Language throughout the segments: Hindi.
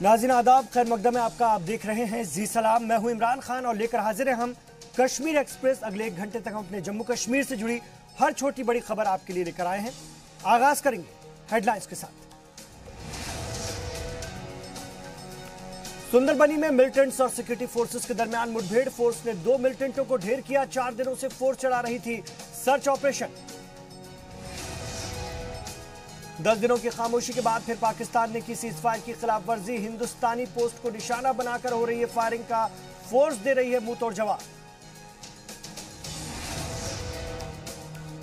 नाज़रीन आदाब, खैर मकदम में आपका। आप देख रहे हैं जी सलाम। मैं हूं इमरान खान और लेकर हाजिर हैं हम कश्मीर एक्सप्रेस। अगले 1 घंटे तक हम अपने जम्मू कश्मीर से जुड़ी हर छोटी बड़ी खबर आपके लिए लेकर आए हैं। आगाज करेंगे हेडलाइंस के साथ। सुंदरबनी में मिलिटेंट्स और सिक्योरिटी फोर्सेस के दरमियान मुठभेड़। फोर्स ने 2 मिलिटेंटों को ढेर किया। 4 दिनों से फोर्स चला रही थी सर्च ऑपरेशन। 10 दिनों की खामोशी के बाद फिर पाकिस्तान ने की सीजफायर की खिलाफ वर्जी। हिंदुस्तानी पोस्ट को निशाना बनाकर हो रही है फायरिंग का फोर्स दे रही है मुंह तोड़ जवाब।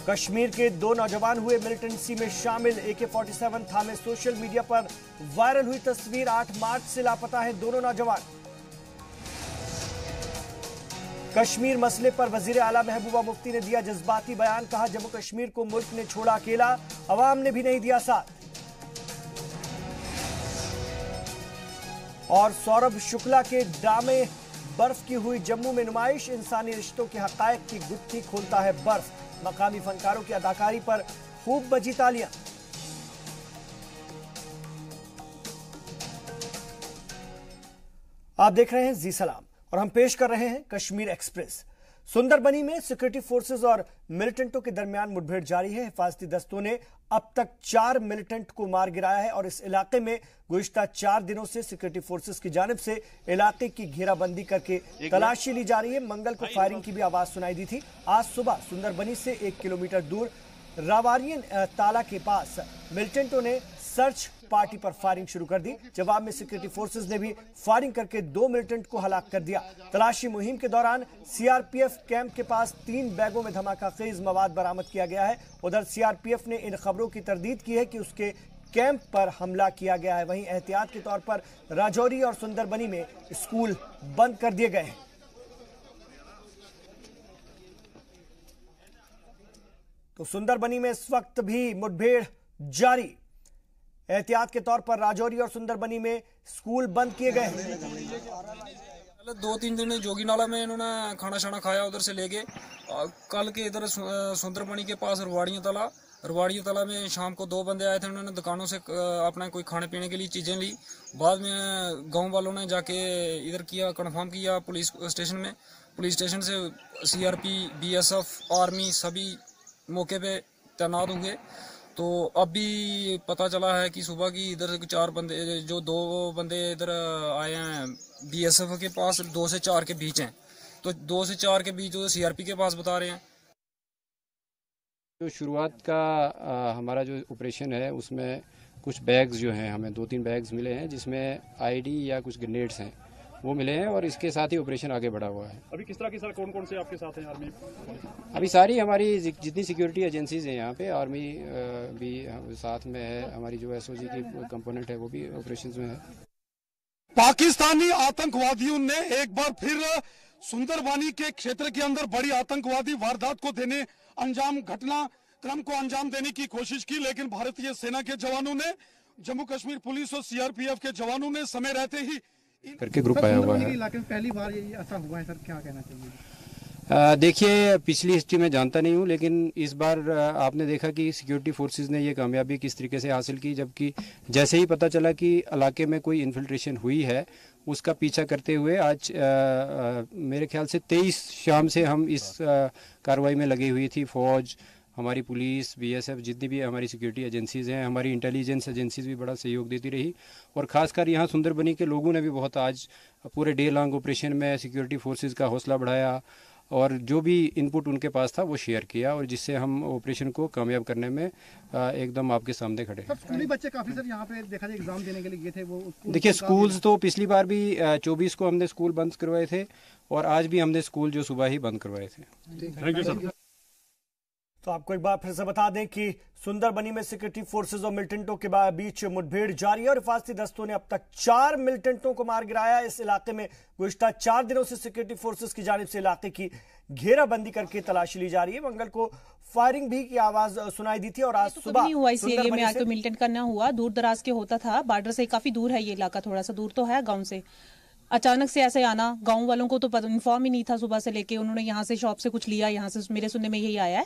कश्मीर के 2 नौजवान हुए मिलिटेंसी में शामिल। AK-47 थामे सोशल मीडिया पर वायरल हुई तस्वीर। 8 मार्च से लापता है दोनों नौजवान। कश्मीर मसले पर वजीर आला महबूबा मुफ्ती ने दिया जज्बाती बयान। कहा जम्मू कश्मीर को मुल्क ने छोड़ा अकेला, अवाम ने भी नहीं दिया साथ। और सौरभ शुक्ला के ड्रामे बर्फ की हुई जम्मू में नुमाइश। इंसानी रिश्तों के हकायक की गुत्थी खोलता है बर्फ। मकामी फनकारों की अदाकारी पर खूब बजी तालियां। आप देख रहे हैं जी सलाम और हम पेश कर रहे हैं कश्मीर एक्सप्रेस। सुंदरबनी में सिक्योरिटी फोर्सेस और मिलिटेंटों के दरमियान मुठभेड़ जारी है। हिफाजती दस्तों ने अब तक 4 मिलिटेंट को मार गिराया है और इस इलाके में गुज़िश्ता 4 दिनों से सिक्योरिटी फोर्सेस की जानिब से इलाके की घेराबंदी करके तलाशी ली जा रही है। मंगल को फायरिंग की भी आवाज सुनाई दी थी। आज सुबह सुंदरबनी से 1 किलोमीटर दूर रावारियन ताला के पास मिलिटेंटों ने सर्च पार्टी पर फायरिंग शुरू कर दी। जवाब में सिक्योरिटी फोर्सेस ने भी फायरिंग करके 2 मिलिटेंट को हलाक कर दिया। तलाशी मुहिम के दौरान CRPF कैंप के पास 3 बैगों में धमाकाखेज मवाद बरामद किया गया है। उधर CRPF ने इन खबरों की तरदीद की है कि उसके कैंप पर हमला किया गया है। वहीं एहतियात के तौर पर राजौरी और सुंदरबनी में स्कूल बंद कर दिए गए हैं। तो सुंदरबनी में इस वक्त भी मुठभेड़ जारी। एहतियात के तौर पर राजौरी और सुंदरबनी में स्कूल बंद किए गए हैं। 2-3 दिन जोगी नाला में इन्होंने खाना शाना खाया, उधर से ले गए। कल के इधर सुंदरबनी के पास रवाड़िया तला में शाम को 2 बंदे आए थे। उन्होंने दुकानों से अपना कोई खाने पीने के लिए चीजें ली। बाद में गांव वालों ने जाके इधर किया, कंफर्म किया पुलिस स्टेशन में। पुलिस स्टेशन से CRP, BSF, आर्मी सभी मौके पे तैनात हुए। तो अभी पता चला है कि सुबह की इधर 4 बंदे, जो 2 बंदे इधर आए हैं BSF के पास, 2 से 4 के बीच हैं। तो 2 से 4 के बीच जो CRP के पास बता रहे हैं। जो शुरुआत का हमारा जो ऑपरेशन है उसमें कुछ बैग्स जो हैं, हमें 2-3 बैग्स मिले हैं जिसमें ID या कुछ ग्रेनेड्स हैं वो मिले हैं और इसके साथ ही ऑपरेशन आगे बढ़ा हुआ है। अभी किस तरह की कौन-कौन से आपके साथ हैं आर्मी? अभी सारी हमारी जितनी सिक्योरिटी एजेंसीज हैं यहाँ पे, आर्मी भी साथ में है, हमारी जो SOG की कंपोनेंट है वो भी ऑपरेशन में है। पाकिस्तानी आतंकवादियों ने एक बार फिर सुंदरबनी के क्षेत्र के अंदर बड़ी आतंकवादी वारदात को घटनाक्रम को अंजाम देने की कोशिश की, लेकिन भारतीय सेना के जवानों ने, जम्मू कश्मीर पुलिस और CRPF के जवानों ने समय रहते ही करके ग्रुप आया हुआ है। इलाके में पहली बार ये ऐसा हुआ है सर, क्या कहना चाहिए? देखिए, पिछली हिस्ट्री में जानता नहीं हूँ, लेकिन इस बार आपने देखा कि सिक्योरिटी फोर्सेस ने ये कामयाबी किस तरीके से हासिल की। जबकि जैसे ही पता चला कि इलाके में कोई इन्फिल्ट्रेशन हुई है, उसका पीछा करते हुए आज मेरे ख्याल से 23 शाम से हम इस कार्रवाई में लगी हुई थी। फौज, हमारी पुलिस, BSF, जितनी भी हमारी सिक्योरिटी एजेंसीज़ हैं, हमारी इंटेलिजेंस एजेंसीज भी बड़ा सहयोग देती रही। और ख़ासकर यहाँ सुंदरबनी के लोगों ने भी बहुत आज पूरे डे लॉन्ग ऑपरेशन में सिक्योरिटी फोर्सेस का हौसला बढ़ाया और जो भी इनपुट उनके पास था वो शेयर किया, और जिससे हम ऑपरेशन को कामयाब करने में एकदम आपके सामने खड़े हैं। स्कूली बच्चे काफ़ी सर यहाँ पे देखा जाए एग्जाम देने के लिए गए थे। वो देखिए, स्कूल्स तो पिछली बार भी 24 को हमने स्कूल बंद करवाए थे और आज भी हमने स्कूल जो सुबह ही बंद करवाए थे। Thank you sir. तो आपको एक बार फिर से बता दें कि सुंदरबनी में सिक्योरिटी फोर्सेस और मिलिटेंटों के बीच मुठभेड़ जारी है और हिफाजती दस्तों ने अब तक 4 मिलिटेंटों को मार गिराया। इस इलाके में गुज़िश्ता 4 दिनों से सिक्योरिटी फोर्सेस की जानिब से इलाके की घेराबंदी करके तलाशी ली जा रही है। मंगल को फायरिंग भी की आवाज सुनाई दी थी और आज सुबह नहीं हुआ। इस एरिया में आके मिलिटेंट करना हुआ, दूर दराज के होता था, बॉर्डर से काफी दूर है ये इलाका, थोड़ा सा दूर तो है गाँव से। अचानक से ऐसे आना, गांव वालों को तो इन्फॉर्म ही नहीं था सुबह से लेके। उन्होंने यहाँ से शॉप से कुछ लिया, यहाँ से मेरे सुनने में यही आया है।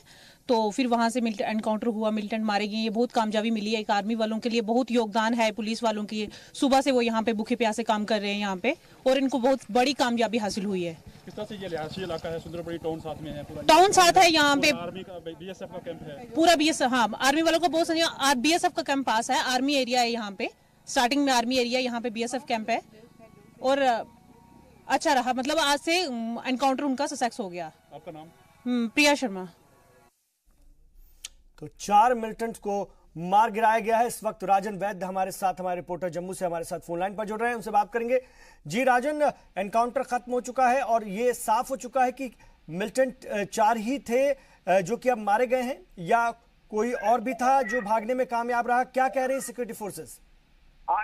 तो फिर वहां से एनकाउंटर हुआ, मिलिटेंट मारे गए। ये बहुत कामयाबी मिली है। एक आर्मी वालों के लिए बहुत योगदान है, पुलिस वालों की। सुबह से वो यहाँ पे भूखे प्यासे काम कर रहे हैं यहाँ पे, और इनको बहुत बड़ी कामयाबी हासिल हुई है। किस तरह से ये रिहायशी इलाका है, सुंदरबनी टाउन साथ में है, पूरा टाउन साथ है यहाँ पे, आर्मी का बीएसएफ का कैंप है पूरा बीएसएफ। हाँ, आर्मी वालों को बहुत सारी बीएसएफ का कैंप पास है, आर्मी एरिया है यहाँ पे। स्टार्टिंग में आर्मी एरिया, यहाँ पे बीएसएफ कैंप है। और अच्छा रहा, मतलब आज से एनकाउंटर उनका सक्सेस हो गया। आपका नाम? प्रिया शर्मा। तो 4 मिलिटेंट्स को मार गिराया गया है। इस वक्त राजन वैद्य हमारे साथ, हमारे रिपोर्टर जम्मू से हमारे साथ फोन लाइन पर जुड़ रहे हैं, उनसे बात करेंगे। जी राजन, एनकाउंटर खत्म हो चुका है और ये साफ हो चुका है कि मिलिटेंट 4 ही थे जो कि अब मारे गए हैं, या कोई और भी था जो भागने में कामयाब रहा? क्या कह रही है सिक्योरिटी फोर्सेस?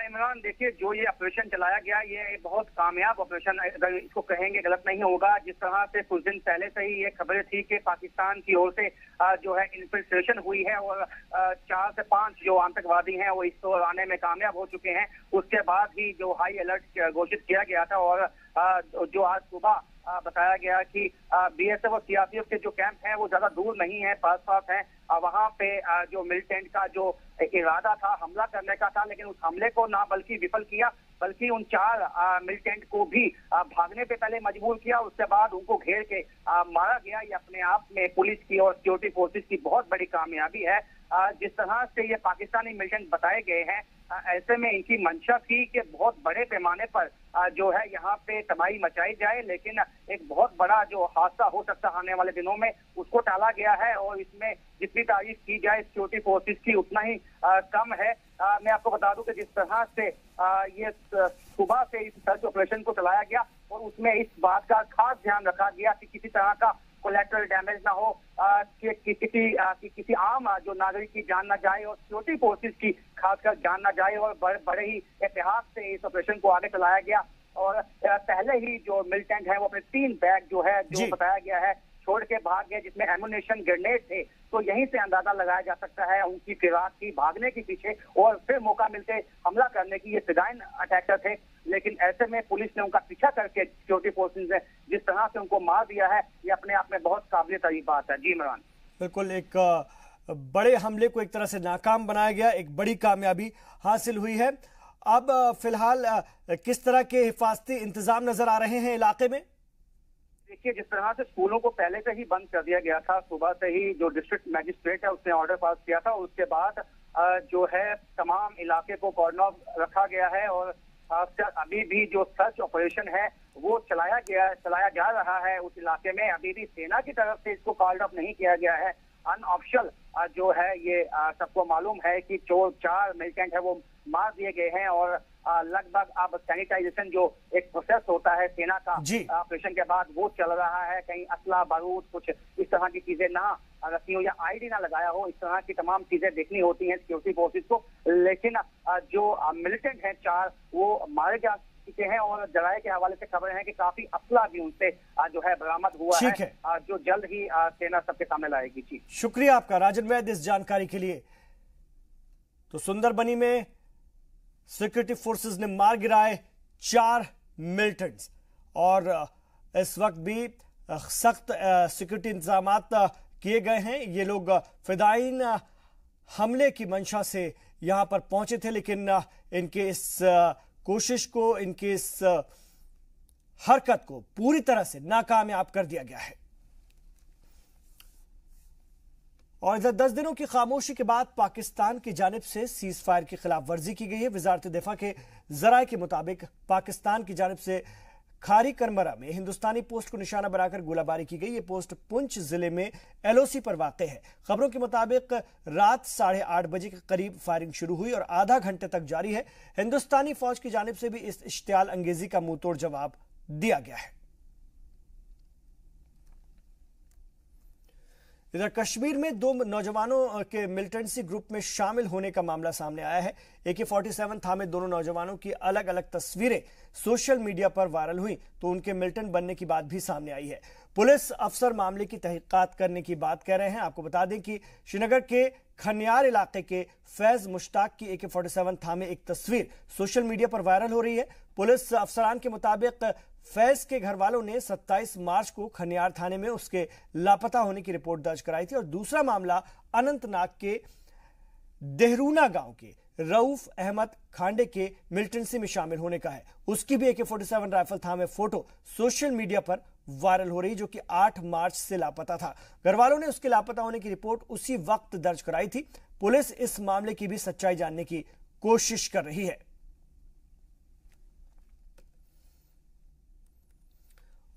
इमरान, देखिए, जो ये ऑपरेशन चलाया गया, ये बहुत कामयाब ऑपरेशन, अगर इसको कहेंगे गलत नहीं होगा। जिस तरह से कुछ दिन पहले से ही ये खबरें थी कि पाकिस्तान की ओर से जो है इन्फिल्ट्रेशन हुई है और 4 से 5 जो आतंकवादी हैं वो इस ओर आने में कामयाब हो चुके हैं। उसके बाद ही जो हाई अलर्ट घोषित किया गया था और जो आज सुबह बताया गया कि बीएसएफ और सीआरपीएफ के जो कैंप हैं वो ज्यादा दूर नहीं है, पास पास हैं। वहां पे जो मिलिटेंट का जो इरादा था हमला करने का था, लेकिन उस हमले को ना बल्कि विफल किया, बल्कि उन 4 मिलिटेंट को भी भागने पे पहले मजबूर किया। उसके बाद उनको घेर के मारा गया। ये अपने आप में पुलिस की और सिक्योरिटी फोर्सेस की बहुत बड़ी कामयाबी है। जिस तरह से ये पाकिस्तानी मिलिटेंट बताए गए हैं, ऐसे में इनकी मंशा थी कि बहुत बड़े पैमाने पर जो है यहाँ पे तबाही मचाई जाए, लेकिन एक बहुत बड़ा जो हादसा हो सकता है आने वाले दिनों में, उसको टाला गया है। और इसमें जितनी तारीफ की जाए सिक्योरिटी फोर्सेस की उतना ही कम है। मैं आपको बता दूं कि जिस तरह से ये सुबह से इस सर्च ऑपरेशन को चलाया गया और उसमें इस बात का खास ध्यान रखा गया कि किसी तरह का कोलैटरल डैमेज ना हो, कि किसी आम जो नागरिक की जान ना जाए और सिक्योरिटी फोर्सेस की खासकर जान ना जाए। और बड़े ही एहतियात से इस ऑपरेशन को आगे चलाया गया। और पहले ही जो मिलिटेंट है वो अपने 3 बैग जो है, जो बताया गया है, छोड़ के भाग गए, जिसमें एमुनेशन ग्रेनेड थे। तो यहीं से अंदाजा लगाया जा सकता है उनकी फिराक की, भागने के पीछे और फिर मौका मिलते हमला करने की। ये फिदाइन अटैकर थे, लेकिन ऐसे में पुलिस ने उनका पीछा करके सिक्योरिटी फोर्सेस ने जिस तरह से उनको मार दिया है, ये अपने आप में बहुत काबिल तारीफ बात है। जी इमरान, बिल्कुल, एक बड़े हमले को एक तरह से नाकाम बनाया गया, एक बड़ी कामयाबी हासिल हुई है। अब फिलहाल किस तरह के हिफाजती इंतजाम नजर आ रहे हैं इलाके में? देखिए, जिस तरह से स्कूलों को पहले से ही बंद कर दिया गया था, सुबह से ही जो डिस्ट्रिक्ट मैजिस्ट्रेट है उसने ऑर्डर पास किया था। उसके बाद जो है तमाम इलाके को कॉर्डन ऑफ रखा गया है और अभी भी जो सर्च ऑपरेशन है वो चलाया जा रहा है उस इलाके में। अभी भी सेना की तरफ से इसको कॉल्ड ऑफ नहीं किया गया है। अनऑफिशियल जो है ये सबको मालूम है कि जो 4 मिलिटेंट है वो मार दिए गए हैं और लगभग अब सैनिटाइजेशन जो एक प्रोसेस होता है सेना का ऑपरेशन के बाद वो चल रहा है। कहीं असला बारूद कुछ इस तरह की चीजें ना रखी हो या आईडी ना लगाया हो, इस तरह की तमाम चीजें देखनी होती हैं सिक्योरिटी फोर्सेस को। लेकिन जो मिलिटेंट हैं 4 वो मारे जा चुके हैं और जराये के हवाले से खबरें हैं कि काफी असला भी उनसे जो है बरामद हुआ है, जो जल्द ही सेना सबके सामने लाएगी। जी, शुक्रिया आपका राजन वैद्य इस जानकारी के लिए। तो सुंदरबनी में सिक्योरिटी फोर्सेस ने मार गिराए 4 मिलिटेंट्स और इस वक्त भी सख्त सिक्योरिटी इंतजाम किए गए हैं। ये लोग फिदाइन हमले की मंशा से यहां पर पहुंचे थे, लेकिन इनके इस कोशिश को, इनके इस हरकत को पूरी तरह से नाकामयाब कर दिया गया है। और इधर 10 दिनों की खामोशी के बाद पाकिस्तान की जानिब से सीज फायर की खिलाफ वर्जी की गई है। वजारत दिफा के जराये के मुताबिक पाकिस्तान की जानिब से खारी करमरा में हिंदुस्तानी पोस्ट को निशाना बनाकर गोलाबारी की गई। ये पोस्ट पुंछ जिले में एलओसी पर वाक़ है। खबरों के मुताबिक रात 8:30 बजे के करीब फायरिंग शुरू हुई और आधा घंटे तक जारी है। हिंदुस्तानी फौज की जानिब से भी इस इश्तियाल अंगेजी का मुंह तोड़ जवाब दिया गया है। इधर कश्मीर में 2 नौजवानों के मिलिटेंसी ग्रुप में शामिल होने का मामला सामने आया है। AK-47 थामे दोनों नौजवानों की अलग अलग तस्वीरें सोशल मीडिया पर वायरल हुई तो उनके मिलिटेंट बनने की बात भी सामने आई है। पुलिस अफसर मामले की तहकीकात करने की बात कह रहे हैं। आपको बता दें कि श्रीनगर के खनियार इलाके के फैज मुश्ताक की AK-47 थामे एक तस्वीर सोशल मीडिया पर वायरल हो रही है। पुलिस अफसरान के मुताबिक फैज के घर वालों ने 27 मार्च को खनियार थाने में उसके लापता होने की रिपोर्ट दर्ज कराई थी और दूसरा मामला अनंतनाग के देहरूना गांव के रऊफ अहमद खांडे के मिलिटेंसी में शामिल होने का है। उसकी भी AK-47 राइफल थामे फोटो सोशल मीडिया पर वायरल हो रही, जो कि 8 मार्च से लापता था। घर वालों ने उसके लापता होने की रिपोर्ट उसी वक्त दर्ज कराई थी। पुलिस इस मामले की भी सच्चाई जानने की कोशिश कर रही है।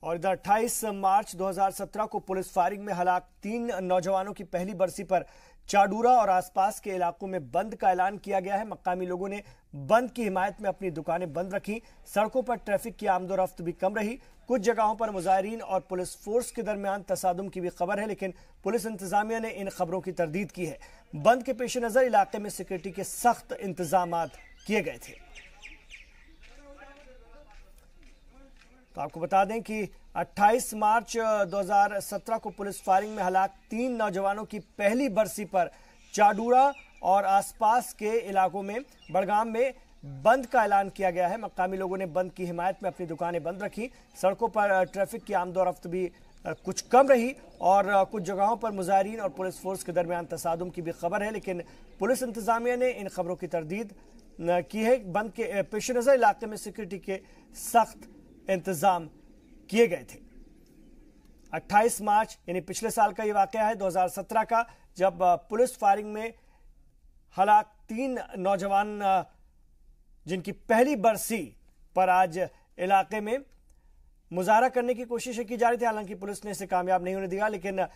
और इधर 28 मार्च 2017 को पुलिस फायरिंग में हलाक 3 नौजवानों की पहली बरसी पर चाडूरा और आसपास के इलाकों में बंद का ऐलान किया गया है। मकामी लोगों ने बंद की हिमायत में अपनी दुकानें बंद रखी। सड़कों पर ट्रैफिक की आमदोरफ्त भी कम रही। कुछ जगहों पर मुजाहिरीन और पुलिस फोर्स के दरमियान तसादुम की भी खबर है, लेकिन पुलिस इंतजामिया ने इन खबरों की तरदीद की है। बंद के पेश नजर इलाके में सिक्योरिटी के सख्त इंतजाम किए गए थे। तो आपको बता दें कि 28 मार्च 2017 को पुलिस फायरिंग में हलाक 3 नौजवानों की पहली बरसी पर चाडूरा और आसपास के इलाकों में बड़गाम में बंद का ऐलान किया गया है। मकामी लोगों ने बंद की हिमायत में अपनी दुकानें बंद रखी। सड़कों पर ट्रैफिक की आमदोरफ्त भी कुछ कम रही और कुछ जगहों पर मुजाहिरीन और पुलिस फोर्स के दरमियान तसादुम की भी खबर है, लेकिन पुलिस इंतजामिया ने इन खबरों की तरदीद की है। बंद के पेश नजर इलाके में सिक्योरिटी के सख्त इंतजाम किए गए थे। 28 मार्च यानी पिछले साल का यह वाकया है, 2017 का, जब पुलिस फायरिंग में हलाक 3 नौजवान जिनकी पहली बरसी पर आज इलाके में मुजाहरा करने की कोशिश की जा रही थी। हालांकि पुलिस ने इसे कामयाब नहीं होने दिया, लेकिन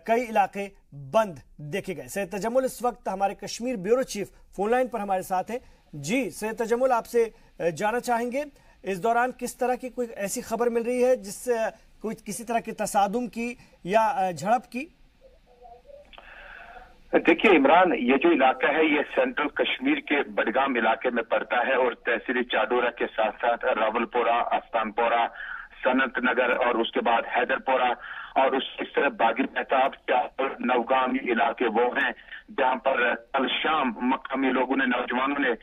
कई इलाके बंद देखे गए। सैयद तजम्मुल इस वक्त हमारे कश्मीर ब्यूरो चीफ फोनलाइन पर हमारे साथ हैं। जी सैयद तजम्मुल, आपसे जानना चाहेंगे इस दौरान किस तरह की कोई ऐसी खबर मिल रही है जिससे कोई किसी तरह के तसादुम की या झड़प की? देखिए इमरान, ये जो इलाका है ये सेंट्रल कश्मीर के बडगाम इलाके में पड़ता है और तहसील चाडोरा के साथ साथ रावलपोरा, आस्तानपोरा, सनत नगर और उसके बाद हैदरपोरा और इस तरह बागी मेहताब, नवगाम इलाके वो हैं जहां पर कल शाम मकामी लोगों ने, नौजवानों ने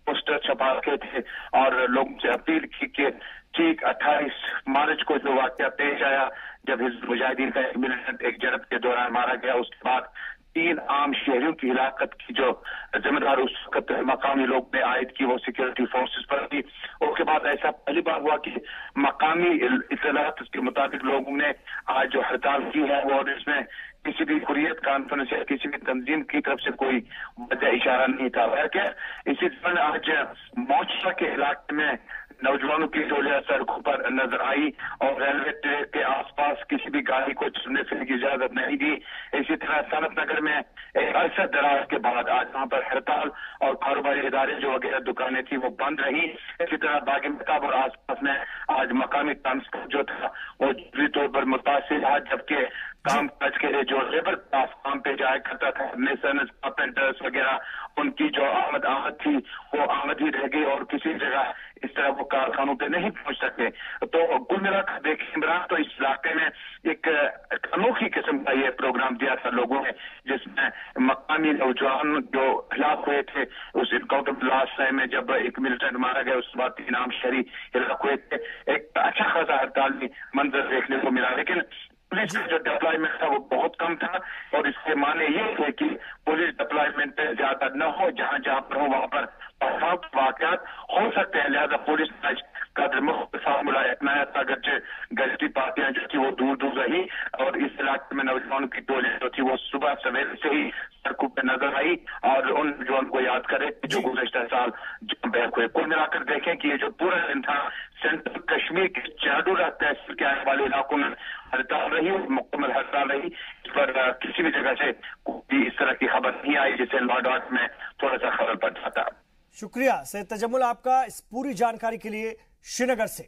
पोस्टर छपा के थे और लोगों से अपील की कि ठीक 28 मार्च को जो वाकया पेश आया जब हिजबुल मुजाहिदीन का एक मिलिटेंट एक झड़प के दौरान मारा गया, उसके बाद 3 आम शहरियों की हिलाकत की जो जिम्मेदार उस वक्त मकामी लोग ने आयद की वो सिक्योरिटी फोर्सेस पर थी। उसके बाद ऐसा पहली बार हुआ कि मकामी इत्तलात के मुताबिक लोगों ने आज जो हड़ताल की है वो, और इसमें किसी भी हुर्रियत कॉन्फ्रेंस या किसी भी तंजीम की तरफ से कोई वजह इशारा नहीं था। इसी तरह आज मौचा के इलाके में नौजवानों की टोलियां सड़कों पर नजर आई और रेलवे ट्रैक के आसपास किसी भी गाड़ी को चलने फिरने की इजाजत नहीं दी। इसी तरह सनत नगर में एक अरसा दराज के बाद आज वहां पर हड़ताल और कारोबारी इदारे जो वगैरह दुकानें थी वो बंद रही। इसी तरह बागी मेहताब और आसपास में आज मकामी ट्रांसपोर्ट जो था वो जरूरी तौर पर मुतासिर रहा, जबकि काम काज के लिए जो लेबर क्लास काम पे जाया करता था, मेसन्स, कारपेंटर्स वगैरह, उनकी जो आमद थी वो आमद ही रह गई और किसी जगह इस तरह वो कारखानों पे नहीं पहुंच सके। तो कुल मिलाकर देखें इमरान, तो इस इलाके में एक अनोखी किस्म का ये प्रोग्राम दिया था लोगों ने, जिसमें मकामी नौजवान जो हिलाक हुए थे उस इनकाउंटर लास्ट टाइम में जब एक मिलिटेंट मारा गया, उसके बाद 3 आम शहरी हिलाक हुए थे। एक अच्छा खासा हड़ताली मंजर देखने को मिला, लेकिन पुलिस का जो डिप्लॉयमेंट था वो बहुत कम था और इसके माने ये थे कि पुलिस डिप्लॉयमेंट ज्यादा न हो, जहां जहां पर हो वहां पर वाकयात हो सकते हैं। लिहाजा पुलिस ने कदर मुख्त फार्मूला अपनाया था, अगरचे गश्ती पार्टियां जो थी वो दूर दूर रही और इस इलाके में नौजवानों की टोली जो थी वो सुबह सवेरे से ही सड़कों पर नजर आई और उन नौजवानों को याद करे जो गुज़श्ता साल जो बैक हुए। कुल मिलाकर देखें कि ये जो पूरा दिन था सेंट्रल कश्मीर के चाडूरा तहसील के आने वाले इलाकों में हड़ताल रही और मुकम्मल हड़ताल रही। इस पर किसी भी जगह से कोई इस तरह की खबर नहीं आई जिससे लॉ एंड ऑर्डर में थोड़ा सा खबर पड़ जाता। शुक्रिया सैयद तजम्मुल आपका इस पूरी जानकारी के लिए श्रीनगर से।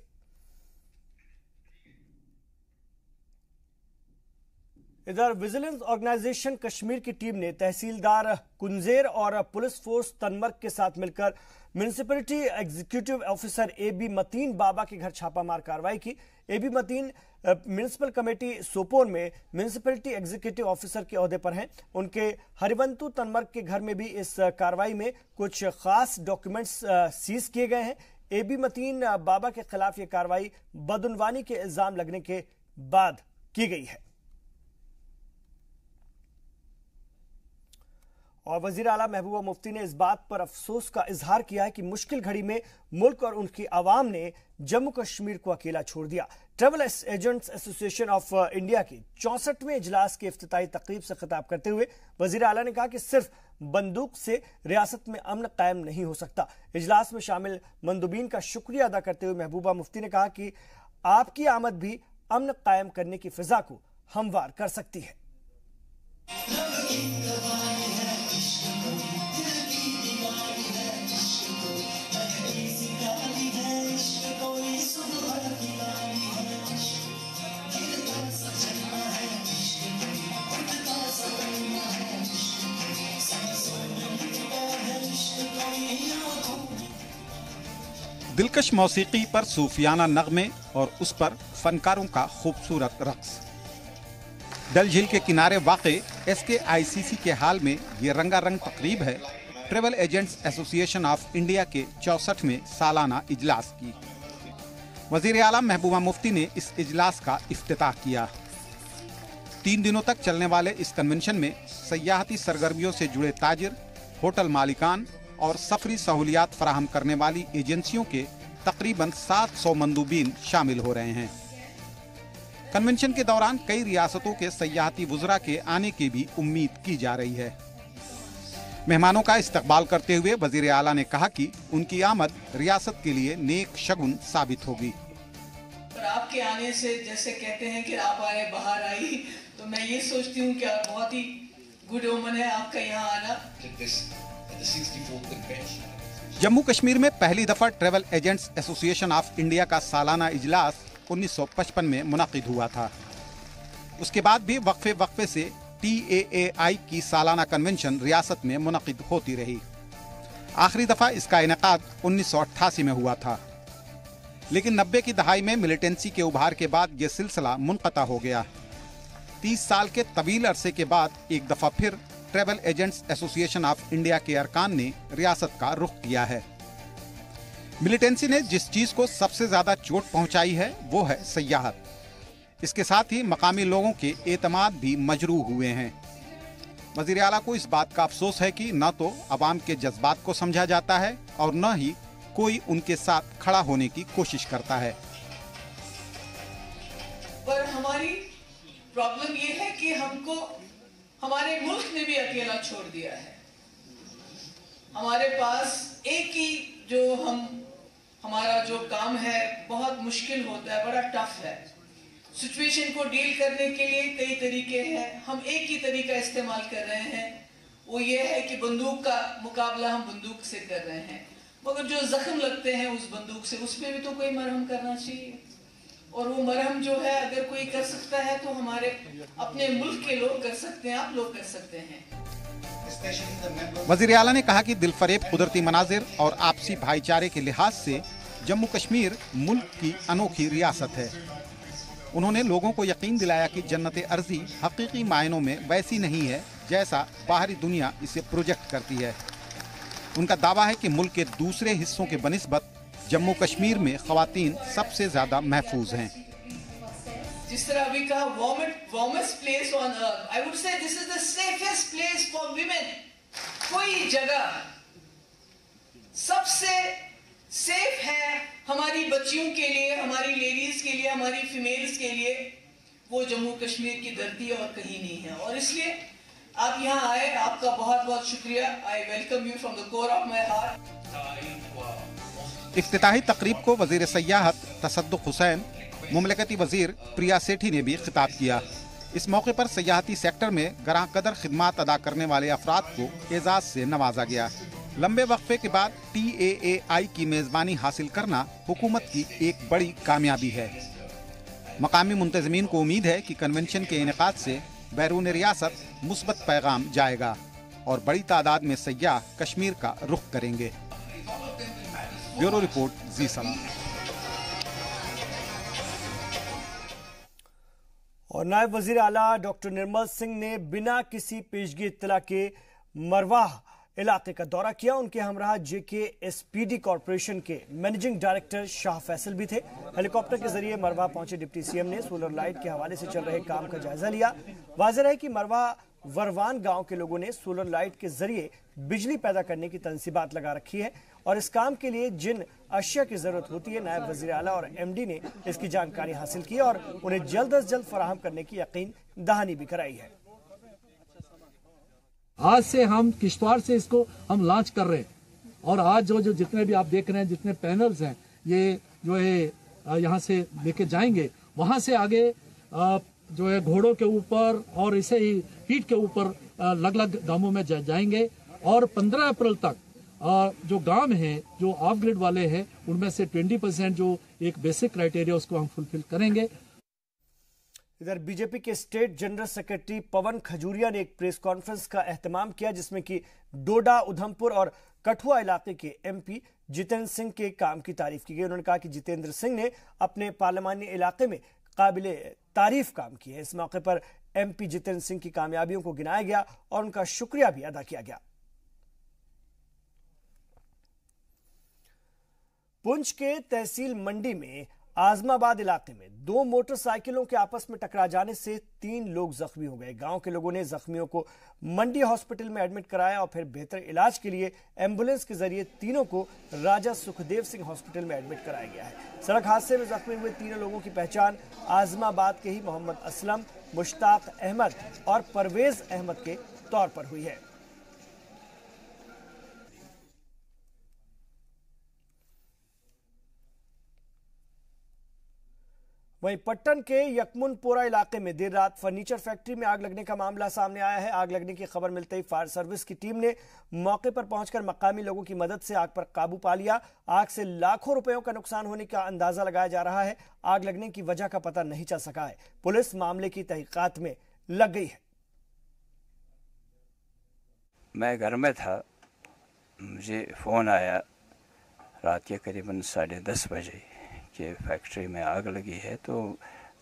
इधर विजिलेंस ऑर्गेनाइजेशन कश्मीर की टीम ने तहसीलदार कुंजेर और पुलिस फोर्स तनमर्ग के साथ मिलकर municipality executive officer AB Mateen Baba के घर छापामार कार्रवाई की। AB Mateen municipal committee Sopore में म्युनिसिपैलिटी एग्जीक्यूटिव ऑफिसर के ओहदे पर हैं। उनके हरिवंतु तनमर्ग के घर में भी इस कार्रवाई में कुछ खास डॉक्यूमेंट्स सीज किए गए हैं। एबी मतीन बाबा के खिलाफ यह कार्रवाई बदउनवानी के इल्जाम लगने के बाद की गई है। और वजीर आला महबूबा मुफ्ती ने इस बात पर अफसोस का इजहार किया है कि मुश्किल घड़ी में मुल्क और उनकी आवाम ने जम्मू कश्मीर को अकेला छोड़ दिया। Travel agents association of India के 64वें इजलास के इफ्तिताही तकरीब से खिताब करते हुए वजीर आला ने कहा कि सिर्फ बंदूक से रियासत में अमन कायम नहीं हो सकता। इजलास में शामिल मंदुबीन का शुक्रिया अदा करते हुए महबूबा मुफ्ती ने कहा कि आपकी आमद भी अमन कायम करने की फिजा को हमवार कर सकती है। दिलकश मौसीकी पर सूफियाना नगमे और उस पर फनकारों का खूबसूरत रक्स। डल झील के किनारे वाक़े SKICC के हाल में ये रंगारंग तकरीब है travel agents association of India के 64वें सालाना इजलास की। वजीर आला महबूबा मुफ्ती ने इस इजलास का इफ्तिताह किया। 3 दिनों तक चलने वाले इस कन्वेंशन में सयाहती सरगर्मियों से जुड़े ताजिर, होटल मालिकान और सफरी सहूलियात फराहम करने वाली एजेंसियों के तकरीबन 700 मंदूबीन शामिल हो रहे हैं। कन्वेंशन के दौरान कई रियासतों के सयाहती वुज़रा के आने की भी उम्मीद की जा रही है। मेहमानों का इस्तकबाल करते हुए वजीर आला ने कहा कि उनकी आमद रियासत के लिए नेक शगुन साबित होगी। आपके आने से जैसे कहते हैं कि आप आए बाहर आई, तो मैं ये सोचती हूँ कि बहुत ही गुड ओमन है आपका यहाँ आना। जम्मू कश्मीर में पहली दफा travel agents association of India का सालाना इजलास 1955 में मुनाकिद हुआ था। उसके बाद भी वक्फे से TAAI की सालाना कन्वेंशन रियासत में मुनाकिद होती रही। आखिरी दफा इसका इनेकाद 1988 में हुआ था, लेकिन 90 की दहाई में मिलिटेंसी के उभार के बाद यह सिलसिला मुनक़ता हो गया। 30 साल के तवील अरसे के बाद एक दफा फिर travel agents association of India के अरकान ने रियासत का रुख किया है। मिलिटेंसी ने जिस चीज को सबसे ज्यादा चोट पहुंचाई है वो है सयाहत। इसके साथ ही मकामी लोगों के एतमाद भी मजरूह हुए हैं। वजीर आला को इस बात का अफसोस है कि न तो अवाम के जज्बात को समझा जाता है और न ही कोई उनके साथ खड़ा होने की कोशिश करता है। पर हमारी प्रॉब्लम ये है कि हमको हमारे मुल्क ने भी अकेला छोड़ दिया है। हमारे पास एक ही हमारा जो काम है बहुत मुश्किल होता है, बड़ा टफ है। सिचुएशन को डील करने के लिए कई तरीके हैं, हम एक ही तरीका इस्तेमाल कर रहे हैं, वो ये है कि बंदूक का मुकाबला हम बंदूक से कर रहे हैं। मगर जो जख्म लगते हैं उस बंदूक से, उस पर भी तो कोई मरहम करना चाहिए। और वो मरहम जो है अगर कोई कर सकता है तो हमारे अपने मुल्क के लोग कर सकते हैं, आप लोग कर सकते हैं। वजीर आला ने कहा कि दिलफरेब कुदरती मनाजिर और आपसी भाईचारे के लिहाज से जम्मू कश्मीर मुल्क की अनोखी रियासत है। उन्होंने लोगों को यकीन दिलाया कि जन्नत अर्जी हकीकी मायनों में वैसी नहीं है जैसा बाहरी दुनिया इसे प्रोजेक्ट करती है। उनका दावा है कि मुल्क के दूसरे हिस्सों के बनिस्बत जम्मू कश्मीर में ख़वातीन सबसे ज्यादा महफूज हैं। जिस तरह अभी कहा warmest place on earth, I would say this is the safest place for women. कोई जगह सबसे सेफ है हमारी बच्चियों के लिए, हमारी लेडीज के लिए, हमारी फीमेल्स के लिए, वो जम्मू कश्मीर की धरती और कहीं नहीं है। और इसलिए आप यहाँ आए, आपका बहुत बहुत शुक्रिया। I welcome you from the core of my heart. इफ्तिताही तकरीब को वजीर सयाहत तसद्दुक हुसैन, मुमलकती वजीर प्रिया सेठी ने भी खिताब किया। इस मौके पर सयाहती सेक्टर में गरां कदर खिदमात अदा करने वाले अफराद को एजाज से नवाजा गया। लंबे वक्फे के बाद TAAI की मेज़बानी हासिल करना हुकूमत की एक बड़ी कामयाबी है। मकामी मुंतज़मीन को उम्मीद है कि कन्वेंशन के इनेकाद से बैरून रियासत मुस्बत पैगाम जाएगा और बड़ी तादाद में सय्याह कश्मीर का रुख करेंगे। ब्यूरो रिपोर्ट, जी सलाम। और नायब वजीर आला डॉक्टर निर्मल सिंह ने बिना किसी पेशगी इत्तला के मरवाह इलाके का दौरा किया। उनके हमराह JKSPD कॉरपोरेशन के मैनेजिंग डायरेक्टर शाह फैसल भी थे। हेलीकॉप्टर के जरिए मरवाह पहुंचे डिप्टी सीएम ने सोलर लाइट के हवाले से चल रहे काम का जायजा लिया। वाज़ेह है कि मरवाह वरवान गांव के लोगों ने सोलर लाइट के जरिए बिजली पैदा करने की तंसीबात लगा रखी है और इस काम के लिए जिन अशिया की जरूरत होती है नायब वजीर आला और MD ने इसकी जानकारी हासिल की और उन्हें जल्द अज जल्द फराहम करने की यकीन दहानी भी कराई है। आज से हम किश्तवाड़ से इसको हम लॉन्च कर रहे हैं और आज जो जितने भी आप देख रहे हैं जितने पैनल्स हैं ये जो है यहाँ से लेके जाएंगे, वहां से आगे जो है घोड़ों के ऊपर और इसे ही पीठ के ऊपर अलग अलग गांवों में जाएंगे और 15 अप्रैल तक जो गांव हैं जो ऑफ ग्रिड वाले हैं उनमें से 20% जो एक बेसिक क्राइटेरिया उसको हम फुलफिल करेंगे। इधर बीजेपी के स्टेट जनरल सेक्रेटरी पवन खजूरिया ने एक प्रेस कॉन्फ्रेंस का एहतमाम किया जिसमें कि डोडा, उधमपुर और कठुआ इलाके के MP जितेंद्र सिंह के काम की तारीफ की गई। उन्होंने कहा कि जितेंद्र सिंह ने अपने पार्लिमानी इलाके में काबिले तारीफ काम किए हैं। इस मौके पर MP जितेंद्र सिंह की कामयाबियों को गिनाया गया और उनका शुक्रिया भी अदा किया गया। पुंछ के तहसील मंडी में आजमाबाद इलाके में 2 मोटरसाइकिलों के आपस में टकरा जाने से 3 लोग जख्मी हो गए। गांव के लोगों ने जख्मियों को मंडी हॉस्पिटल में एडमिट कराया और फिर बेहतर इलाज के लिए एम्बुलेंस के जरिए तीनों को राजा सुखदेव सिंह हॉस्पिटल में एडमिट कराया गया है। सड़क हादसे में जख्मी हुए तीनों लोगों की पहचान आजमाबाद के ही मोहम्मद असलम, मुश्ताक अहमद और परवेज अहमद के तौर पर हुई है। वहीं पट्टन के यकमुनपोरा इलाके में देर रात फर्नीचर फैक्ट्री में आग लगने का मामला सामने आया है। आग लगने की खबर मिलते ही फायर सर्विस की टीम ने मौके पर पहुंचकर मकामी लोगों की मदद से आग पर काबू पा लिया। आग से लाखों रुपयों का नुकसान होने का अंदाजा लगाया जा रहा है। आग लगने की वजह का पता नहीं चल सका है। पुलिस मामले की तहकीकात में लग गई है। मैं घर में था, मुझे फोन आया रात के करीबन 10:30 बजे कि फैक्ट्री में आग लगी है। तो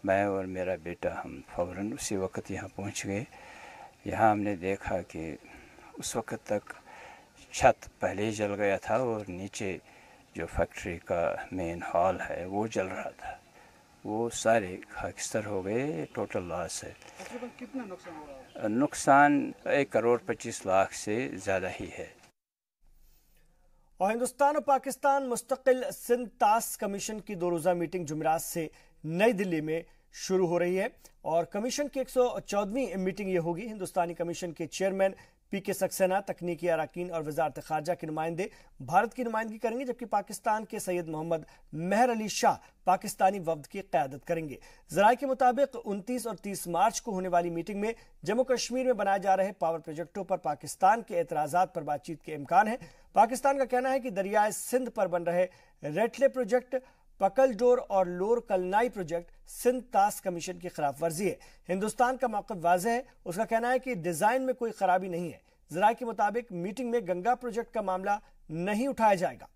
मैं और मेरा बेटा हम फौरन उसी वक्त यहाँ पहुँच गए। यहाँ हमने देखा कि उस वक्त तक छत पहले ही जल गया था और नीचे जो फैक्ट्री का मेन हॉल है वो जल रहा था। वो सारे खाकिस्तर हो गए। टोटल लॉस है। कितना नुकसान हुआ? नुकसान 1,25,00,000 से ज़्यादा ही है। और हिंदुस्तान और पाकिस्तान मुस्तकिल सिंध ताश कमीशन की 2 रोजा मीटिंग जुमेरात से नई दिल्ली में शुरू हो रही है और कमीशन की 114वीं मीटिंग ये होगी। हिंदुस्तानी कमीशन के चेयरमैन PK सक्सेना, तकनीकी अराकीन और वजारत खारजा के नुमाइंदे भारत की नुमाइंदगी करेंगे, जबकि पाकिस्तान के सैयद मोहम्मद मेहर अली शाह पाकिस्तानी वफ्द की क़यादत करेंगे। ज़राए के मुताबिक 29 और 30 मार्च को होने वाली मीटिंग में जम्मू कश्मीर में बनाए जा रहे पावर प्रोजेक्टों पर पाकिस्तान के एतराज़ात पर बातचीत के इम्कान है। पाकिस्तान का कहना है कि दरियाए सिंध पर बन रहे रेटले प्रोजेक्ट, पकल डोर और लोर कलनाई प्रोजेक्ट सिंध ताश कमीशन की खिलाफ वर्जी है। हिंदुस्तान का मौक़िफ़ वाज़ेह है। उसका कहना है कि डिजाइन में कोई खराबी नहीं है। ज़राए के मुताबिक मीटिंग में गंगा प्रोजेक्ट का मामला नहीं उठाया जाएगा।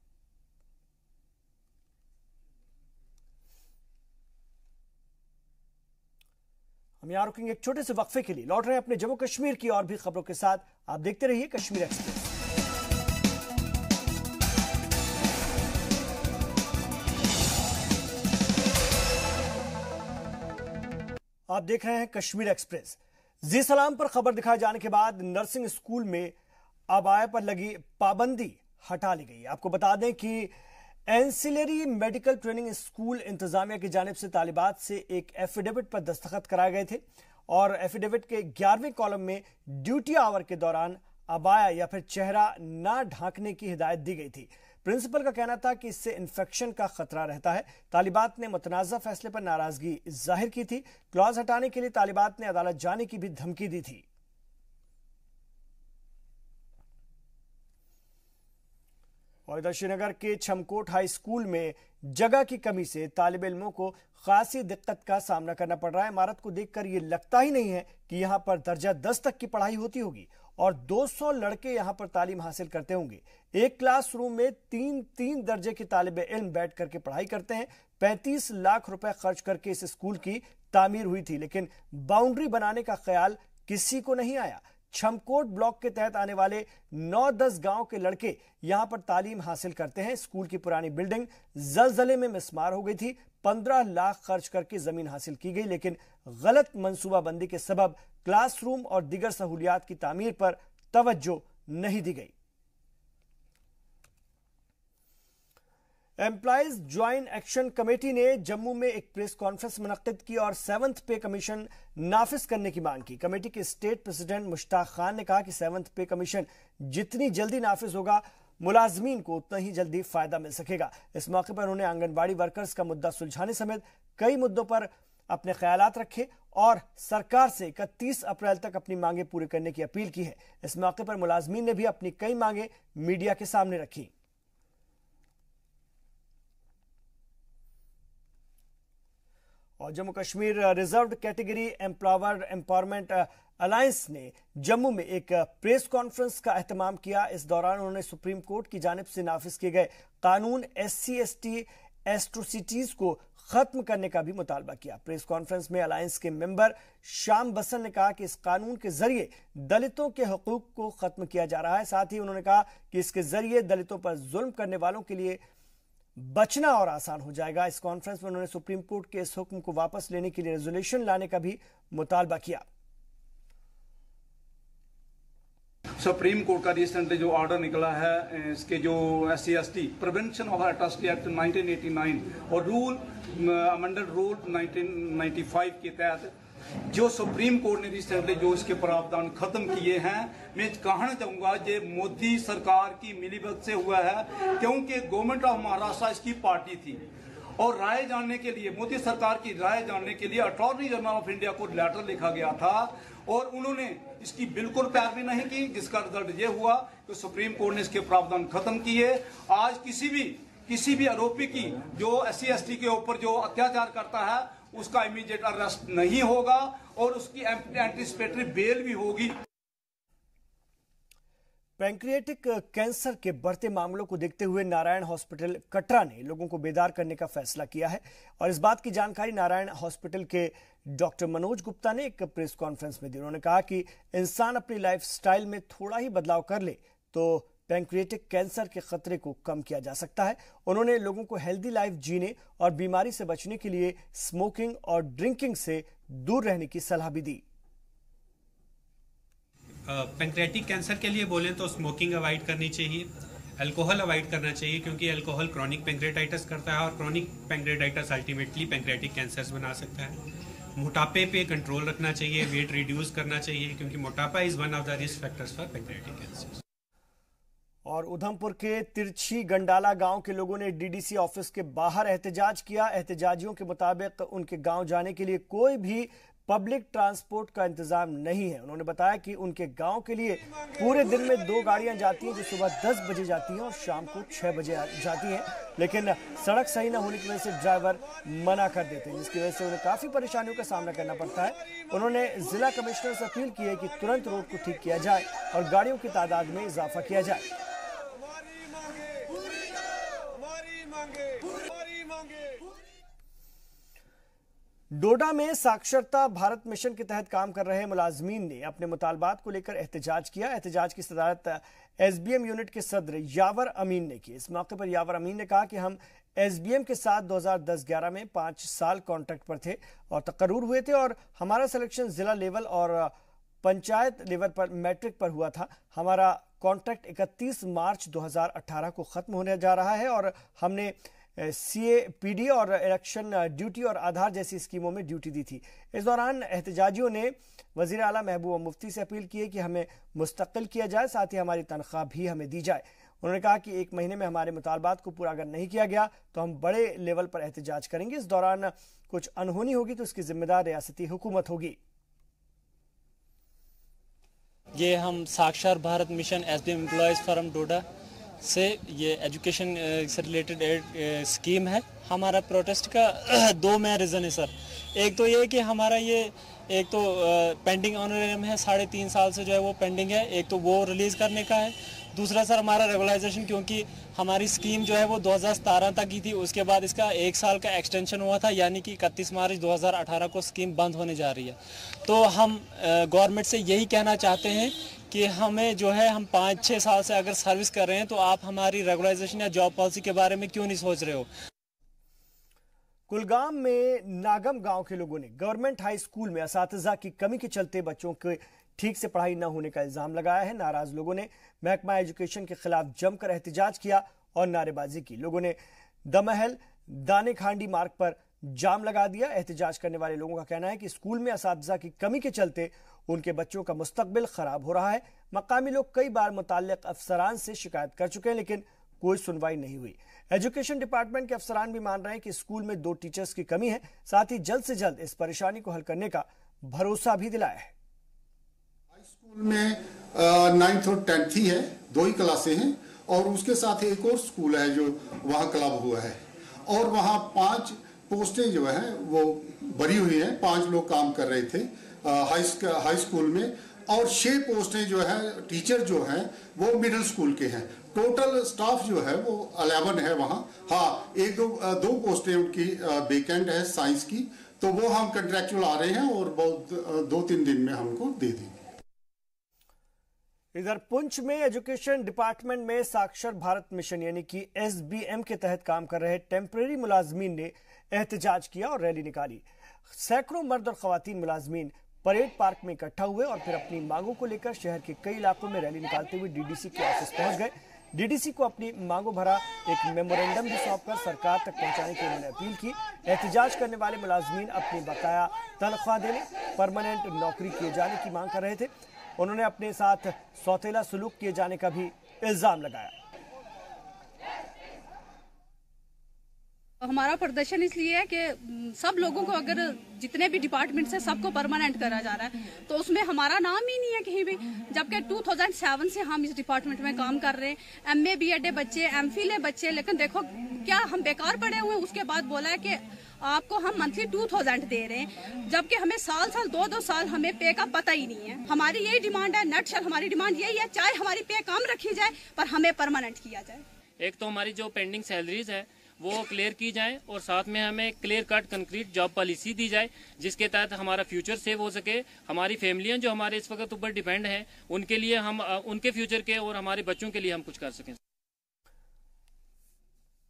हम यहां रुकेंगे एक छोटे से वक्फे के लिए। लौट रहे हैं अपने जम्मू कश्मीर की और भी खबरों के साथ। आप देखते रहिए कश्मीर एक्सप्रेस। आप देख रहे हैं कश्मीर एक्सप्रेस। जी सलाम पर खबर दिखाए जाने के बाद नर्सिंग स्कूल में अबाया पर लगी पाबंदी हटा ली गई। आपको बता दें कि एंसिलरी मेडिकल ट्रेनिंग स्कूल इंतजामिया की जानिब से तालिबात से एक एफिडेविट पर दस्तखत कराए गए थे और एफिडेविट के 11वें कॉलम में ड्यूटी आवर के दौरान अबाया या फिर चेहरा ना ढांकने की हिदायत दी गई थी। प्रिंसिपल का कहना था कि इससे इन्फेक्शन का खतरा रहता है। तालिबात ने मुतनाज़ा फैसले पर नाराजगी जाहिर की थी। क्लॉज हटाने के लिए तालिबात ने अदालत जाने की भी धमकी दी थी। और इधर श्रीनगर के छमकोट हाई स्कूल में जगह की कमी से तालिब इल्मों को खासी दिक्कत का सामना करना पड़ रहा है। इमारत को देखकर ये लगता ही नहीं है कि यहाँ पर दर्जा 10 तक की पढ़ाई होती होगी और 200 लड़के यहाँ पर तालीम हासिल करते होंगे। एक क्लासरूम में 3 दर्जे के तालिब इल्म बैठ करके पढ़ाई करते हैं। 35 लाख रुपए खर्च करके इस स्कूल की तामीर हुई थी, लेकिन बाउंड्री बनाने का ख्याल किसी को नहीं आया। छमकोट ब्लॉक के तहत आने वाले 9-10 गांव के लड़के यहां पर तालीम हासिल करते हैं। स्कूल की पुरानी बिल्डिंग जलजले में मिस्मार हो गई थी। 15 लाख खर्च करके जमीन हासिल की गई, लेकिन गलत मंसूबाबंदी के सबब क्लासरूम और दीगर सहूलियात की तामीर पर तवज्जो नहीं दी गई। एम्प्लॉइज ज्वाइंट एक्शन कमेटी ने जम्मू में एक प्रेस कॉन्फ्रेंस मुनक्किद की और 7th पे कमीशन नाफिज करने की मांग की। कमेटी के स्टेट प्रेसिडेंट मुश्ताक खान ने कहा कि 7th पे कमीशन जितनी जल्दी नाफिज होगा, मुलाजमीन को उतना ही जल्दी फायदा मिल सकेगा। इस मौके पर उन्होंने आंगनबाड़ी वर्कर्स का मुद्दा सुलझाने समेत कई मुद्दों पर अपने ख्यालात रखे और सरकार से 31 अप्रैल तक अपनी मांगे पूरी करने की अपील की है। इस मौके पर मुलाजमीन ने भी अपनी कई मांगे मीडिया के सामने रखी। और Jammu Kashmir reserved category empowerment alliance ने जम्मू में एक प्रेस कॉन्फ्रेंस का एहतमाम किया। इस दौरान उन्होंने सुप्रीम कोर्ट की जानिब से नाफिज किए गए कानून SC/ST एट्रोसिटीज को खत्म करने का भी मुतालबा किया। प्रेस कॉन्फ्रेंस में अलायंस के मेंबर शाम बसन ने कहा कि इस कानून के जरिए दलितों के हकूक को खत्म किया जा रहा है। साथ ही उन्होंने कहा कि इसके जरिए दलितों पर जुल्म करने वालों के लिए बचना और आसान हो जाएगा। इस कॉन्फ्रेंस में उन्होंने सुप्रीम कोर्ट के इस हुक्म को वापस लेने के लिए रेजोल्यूशन लाने का भी मुतालबा किया। सुप्रीम कोर्ट का रिसेंटली जो ऑर्डर निकला है, इसके जो SC/ST prevention of atrocity act 1989 और अमेंडेड रूल 1995 के तहत जो सुप्रीम कोर्ट ने रिसेंटली जो इसके प्रावधान खत्म किए हैं, मैं कहना चाहूंगा ये मोदी सरकार की मिलीभगत से हुआ है, क्योंकि गवर्नमेंट ऑफ महाराष्ट्र इसकी पार्टी थी और राय जानने के लिए, मोदी सरकार की राय जानने के लिए अटॉर्नी जनरल ऑफ इंडिया को लेटर लिखा गया था और उन्होंने इसकी बिल्कुल पैरवी नहीं की, जिसका रिजल्ट ये हुआ कि सुप्रीम कोर्ट ने इसके प्रावधान खत्म किए। आज किसी भी आरोपी की जो SC/ST के ऊपर जो अत्याचार करता है उसका इमीडिएट अरेस्ट नहीं होगा और उसकी एंटीसिपेटरी बेल भी होगी। पैंक्रियाटिक कैंसर के बढ़ते मामलों को देखते हुए नारायण हॉस्पिटल कटरा ने लोगों को बेदार करने का फैसला किया है और इस बात की जानकारी नारायण हॉस्पिटल के डॉक्टर मनोज गुप्ता ने एक प्रेस कॉन्फ्रेंस में दी। उन्होंने कहा कि इंसान अपनी लाइफस्टाइल में थोड़ा ही बदलाव कर ले तो पैंक्रियाटिक कैंसर के खतरे को कम किया जा सकता है। उन्होंने लोगों को हेल्दी लाइफ जीने और बीमारी से बचने के लिए स्मोकिंग और ड्रिंकिंग से दूर रहने की सलाह भी दी। पैंक्रियाटिक कैंसर के लिए बोलें तो स्मोकिंग अवॉइड करनी चाहिए, अल्कोहल अवॉइड करना चाहिए क्योंकि अल्कोहल क्रॉनिक पैंक्रियाटाइटिस करता है और chronic pancreatitis ultimately pancreatic cancer बना सकता है। मोटापे पे कंट्रोल रखना चाहिए, वेट रिड्यूस करना चाहिए क्योंकि मोटापा is one of the risk factors for pancreatic cancer. और उधमपुर के तिरछी गंडाला गांव के लोगों ने DDC ऑफिस के बाहर एहतजाज किया। एहतजाजियों के मुताबिक उनके गांव जाने के लिए कोई भी पब्लिक ट्रांसपोर्ट का इंतजाम नहीं है। उन्होंने बताया कि उनके गांव के लिए पूरे दिन में 2 गाड़ियां जाती हैं जो सुबह 10 बजे जाती हैं और शाम को 6 बजे जाती हैं, लेकिन सड़क सही न होने की वजह से ड्राइवर मना कर देते हैं, जिसकी वजह से उन्हें काफी परेशानियों का सामना करना पड़ता है। उन्होंने जिला कमिश्नर से अपील की है कि तुरंत रोड को ठीक किया जाए और गाड़ियों की तादाद में इजाफा किया जाए। डोडा में साक्षरता भारत मिशन के तहत काम कर रहे मुलाजमीन ने अपने मुतालबात को लेकर एहतजाज किया। एहतजाज की सदारत SBM यूनिट के सदर यावर अमीन ने की। इस मौके पर यावर अमीन ने कहा कि हम SBM के साथ 2010-11 में 5 साल कॉन्ट्रैक्ट पर थे और तकर्रूर हुए थे और हमारा सिलेक्शन जिला लेवल और पंचायत लेवल पर मैट्रिक पर हुआ था। हमारा कॉन्ट्रैक्ट 31 मार्च 2018 को खत्म होने जा रहा है और हमने CAPD और इलेक्शन ड्यूटी और आधार जैसी स्कीमों में ड्यूटी दी थी। इस दौरान एहतजाजियों ने वजीर आला महबूबा मुफ्ती से अपील की है कि हमें मुस्तकिल किया जाए, साथ ही हमारी तनख्वाह भी हमें दी जाए। उन्होंने कहा कि 1 महीने में हमारे मुतालबात को पूरा अगर नहीं किया गया तो हम बड़े लेवल पर एहतजाज करेंगे। इस दौरान कुछ अनहोनी होगी तो उसकी जिम्मेदार रियासती हुकूमत होगी। ये हम Saakshar Bharat mission SBM employees forum Doda से ये एजुकेशन से रिलेटेड एक स्कीम है। हमारा प्रोटेस्ट का दो मेन रीज़न है सर। एक तो ये कि हमारा ये एक तो पेंडिंग ऑनरेरियम है, 3.5 साल से जो है वो पेंडिंग है, एक तो वो रिलीज़ करने का है। दूसरा सर हमारा रेगुलाइजेशन, क्योंकि हमारी स्कीम जो है वो 2017 तक की थी, उसके बाद इसका 1 साल का एक्सटेंशन हुआ था, यानी कि 31 मार्च 2018 को स्कीम बंद होने जा रही है। तो हम गवर्नमेंट से यही कहना चाहते हैं कि हमें जो है हम 5-6 साल से अगर सर्विस कर रहे हैं तो आप हमारी रेगुलाइजेशन या जॉब पॉलिसी के बारे में क्यों नहीं सोच रहे हो। कुलगाम में नागम गांव के लोगों ने गवर्नमेंट हाई स्कूल में असातिज़ा की कमी के चलते बच्चों के ठीक से पढ़ाई न होने का इल्जाम लगाया है। नाराज लोगों ने महकमा एजुकेशन के खिलाफ जमकर एहतजाज किया और नारेबाजी की। लोगों ने दमहल दाने खांडी मार्ग पर जाम लगा दिया। एहतजाज करने वाले लोगों का कहना है कि स्कूल में असातिज़ा की कमी के चलते उनके बच्चों का मुस्तकबिल खराब हो रहा है। मकामी लोग कई बार मुताल्लिक अफसरान से शिकायत कर चुके हैं, लेकिन कोई सुनवाई नहीं हुई। एजुकेशन डिपार्टमेंट के अफसरान भी मान रहे हैं कि स्कूल में 2 टीचर्स की कमी है। साथ ही जल्द से जल्द इस परेशानी को हल करने का भरोसा भी दिलाया है। स्कूल में 9th और 10th ही है, 2 ही क्लासें हैं और उसके साथ एक और स्कूल है जो वहाँ क्लब हुआ है और वहाँ 5 पोस्टें जो है वो भरी हुई हैं। 5 लोग काम कर रहे थे हाई स्कूल में और 6 पोस्टें जो है टीचर जो हैं वो मिडिल स्कूल के हैं। टोटल स्टाफ जो है वो 11 है वहाँ। हाँ, 1-2 पोस्टें उनकी वेकेंट है साइंस की, तो वो हम कंट्रैक्चुअल आ रहे हैं और बहुत 2-3 दिन में हमको दे देंगे। इधर पुंछ में एजुकेशन डिपार्टमेंट में साक्षर भारत मिशन यानी कि SBM के तहत काम कर रहे टेम्परेरी मुलाजमीन ने एहतजाज किया और रैली निकाली। सैकड़ों मर्द और खवातीन मुलाजमीन परेड पार्क में इकट्ठा हुए और फिर अपनी मांगों को लेकर शहर के कई इलाकों में रैली निकालते हुए DDC के ऑफिस पहुंच गए। DDC को अपनी मांगों भरा एक मेमोरेंडम भी सौंपकर सरकार तक पहुंचाने की उन्होंने अपील की। एहतजाज करने वाले मुलाजमीन अपनी बकाया तनख्वाह देने, परमानेंट नौकरी किए जाने की मांग कर रहे थे। उन्होंने अपने साथ सौतेला सलूक किए जाने का भी इल्जाम लगाया। हमारा प्रदर्शन इसलिए है कि सब लोगों को, अगर जितने भी डिपार्टमेंट से सबको परमानेंट करा जा रहा है तो उसमें हमारा नाम ही नहीं है कहीं भी, जबकि 2007 से हम इस डिपार्टमेंट में काम कर रहे हैं। MA BEd बच्चे, MPhil बच्चे, लेकिन देखो क्या हम बेकार पड़े हुए हैं। उसके बाद बोला है कि आपको हम मंथली 2000 दे रहे हैं, जबकि हमें साल 2-2 साल हमें पे का पता ही नहीं है। हमारी यही डिमांड है, नटशल हमारी डिमांड यही है, चाहे हमारी पे कम रखी जाए पर हमें परमानेंट किया जाए। एक तो हमारी जो पेंडिंग सैलरीज है वो क्लियर की जाए और साथ में हमें clear cut concrete job policy दी जाए जिसके तहत हमारा फ्यूचर सेव हो सके। हमारी फैमिलियां जो हमारे इस वक्त ऊपर डिपेंड हैं उनके लिए हम उनके फ्यूचर के और हमारे बच्चों के लिए हम कुछ कर सकें।